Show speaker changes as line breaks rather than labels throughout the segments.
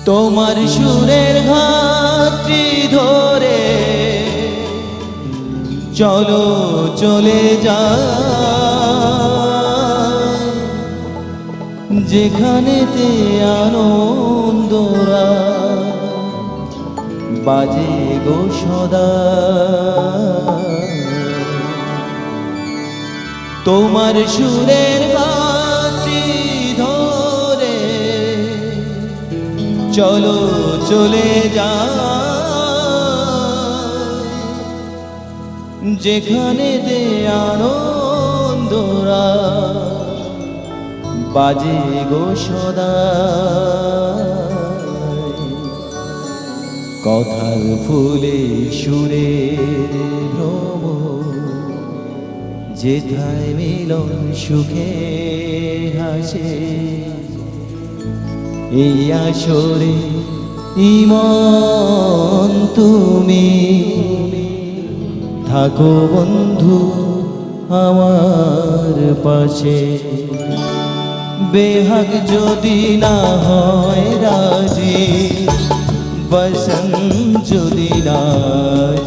তোমার সুরের ঘাটটি ধরে চলো চলে যাই, যেখানেতে আনন্দরা বাজে গো সদা। তোমার সুরের ঘাটটি ধরে চলো চলে যাই, যেখানেতে আনন্দরা বাজে গো সদা। কথার ফুলে সুরে ভ্রম, যেথায় মিলন সুখে হাসে। এই আসরে ইমন তুমি থাকো বন্ধু আমার পাশে। বেহাগ যদি না হয় রাজি, বসন্ত যদি না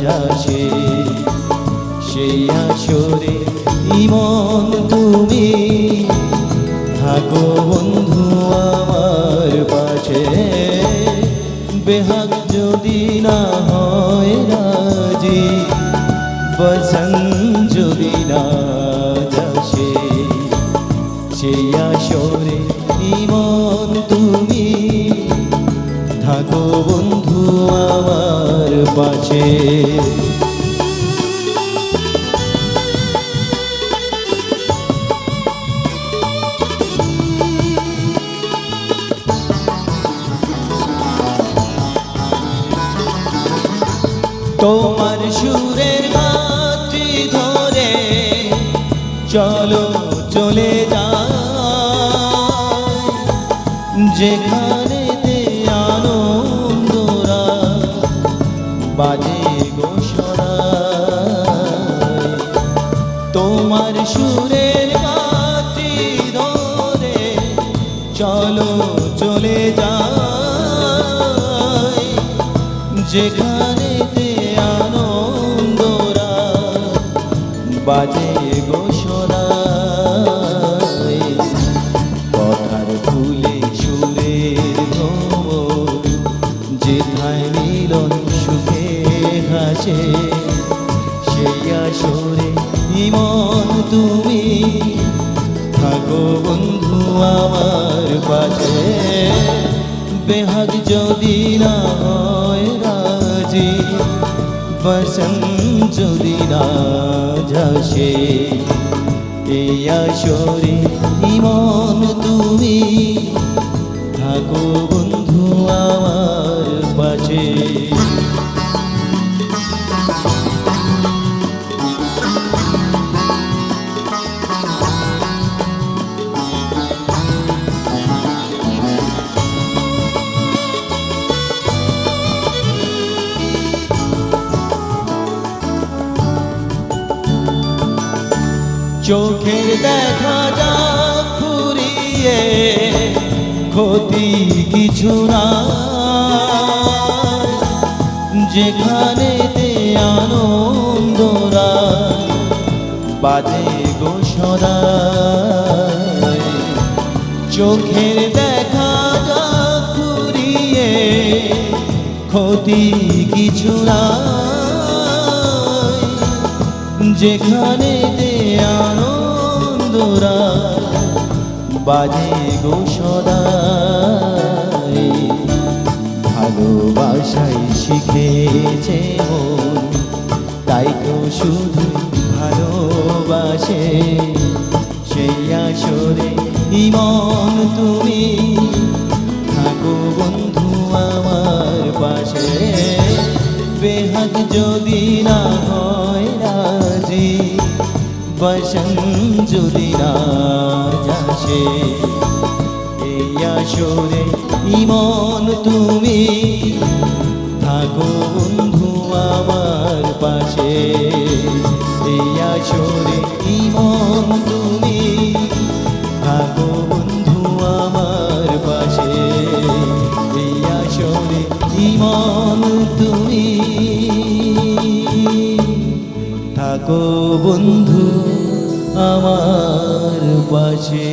যাসে, সেই আসরে ইমন তুমি থাকো বন্ধু আমার পাশে। বেহাগ যদি না হয় রাজি, বসন্ত যদি না যাসে, সেই আসরে ইমন তুমি থাকো বন্ধু আমার পাশে। তোমার সুরের ঘাটটি ধরে চলো চলে যাই, যেখানেতে আনন্দরা বাজে গো সদা। তোমার সুরের ঘাটটি ধরে চলো চলে যাই, যেখানেতে আনন্দরা বাজে গো সদা। কথার ফুলে সুরের ভ্রমর, যেথায় মিলন সুখে হাসে। সেই আসরে ইমন তুমি থাকো বন্ধু আমার পাশে। বেহাগ যদি না হয় রাজি, বসন্ত যদি না যাসে, এই আসরে ইমন তুমি থাকো বন্ধু আমার পাশে। চোখের দেখা যা ফুরিয়ে ক্ষতি কিছু না, যেখানেতে আনন্দরা বাজে গো সদা। চোখের দেখা যা ফুরিয়ে ক্ষতি কিছু না, যেখানেতে আনন্দরা বাজে গো সদা। ভালোবাসাই শিখেছে মন, তাই তো শুধু ভালোবাসে। সেই আসরে ইমন তুমি থাকো বন্ধু আমার পাশে। বেহাগ যদি না হয় রাজি, বসন্ত যদি না যাসে, এই আসরে ইমন তুমি থাকো বন্ধু আমার পাশে। এই আসরে ইমন তুমি থাকো বন্ধু আমার পাশে। এই মন তুমি থাকো বন্ধু আমার পাশে।